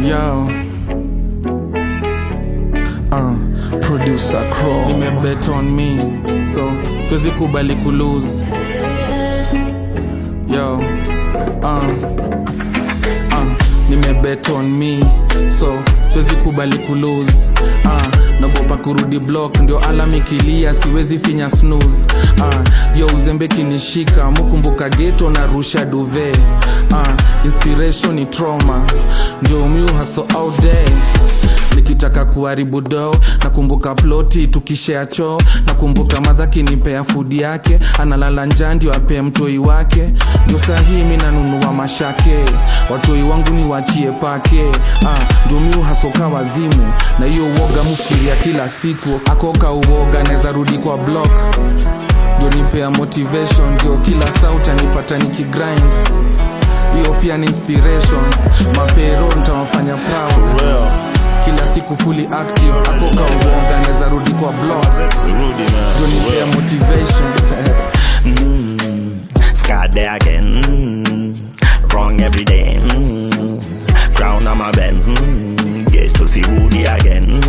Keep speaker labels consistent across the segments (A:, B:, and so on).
A: Yo Producer Crow nimebet on me, so siwezi kubali kulose. Yo nimebet on me, so siwezi kubali kulose. Nagopa kurudi block, ndio alarm ikilia siwezi finya snooze. Yo uzembe kinishika, mukumbuka ghetto na rusha duvet. Inspiration ni trauma, ndio miu hustle out there. Nikitaka kuharibu do, nakumbuka ploti tukishare choo. Nakumbuka madha kinipea food yake, analala njaa ndio ape mtoi wake. Ndio sahi mimi nanunua mashake, watoi wangu ni wachie pake. Ndio miu hasoka wazimu, na hiyo uoga mufikiria kila siku. Akoka uoga naweza rudi kwa block, ndio nipea motivation. Ndio kila sauti anipata nikigrind, hiyo fia ni inspiration. Mapero nitawafanya proud, kila siku fully active. Akoka uoga naweza rudi kwa block, ndio nipea motivation.
B: Sky there again, wrong every day. Crown on my Benz, get to see Woody again.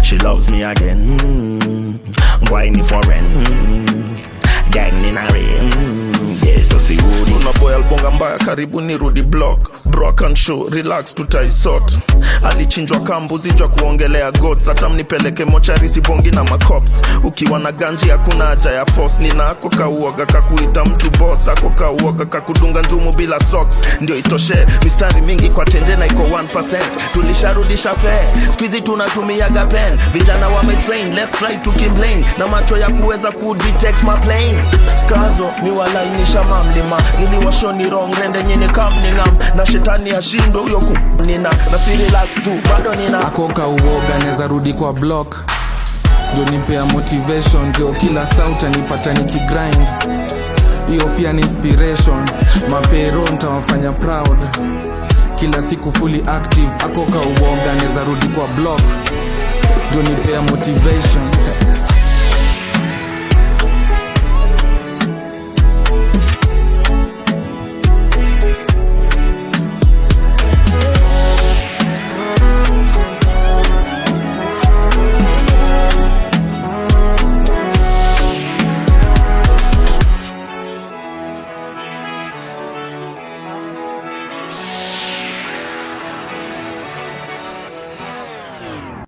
B: She loves me again, whining for rent, gang in a rain, get to see Woody.
C: Boy albonga mbaya karibu ni rudi block. Brock and show, relax tutaisort. Alichinjwa kambuzi jwa kuongelea gods. Hata mnipeleke mochari sibongi na makops. Ukiwa na ganji hakuna haja ya force. Nina ako kauoga kakuita mtu boss. Ako kauoga kakudunga njumu bila socks. Ndio itoshe, mistari mingi kwa tenje na iko 1%. Tulisharudisha fare, squeezy tunatumiaga pen. Vijana wametrain, left right tukimplain. Na macho ya kuweza kudetect my plane. Skazo, miwalainisha mamlima. Niliwashoni wrong, rende nyini kamningam. Na shetani ya shindo uyo nina. Na si relax tu, bado nina.
A: Akoka uoga neza rudi kwa block, ndio nipea motivation. Ndio kila sauti anipata nikigrind, hiyo fia ni inspiration. Mapero nitawafanya proud, kila siku fully active. Akoka uoga neza rudi kwa block, ndio nipea motivation.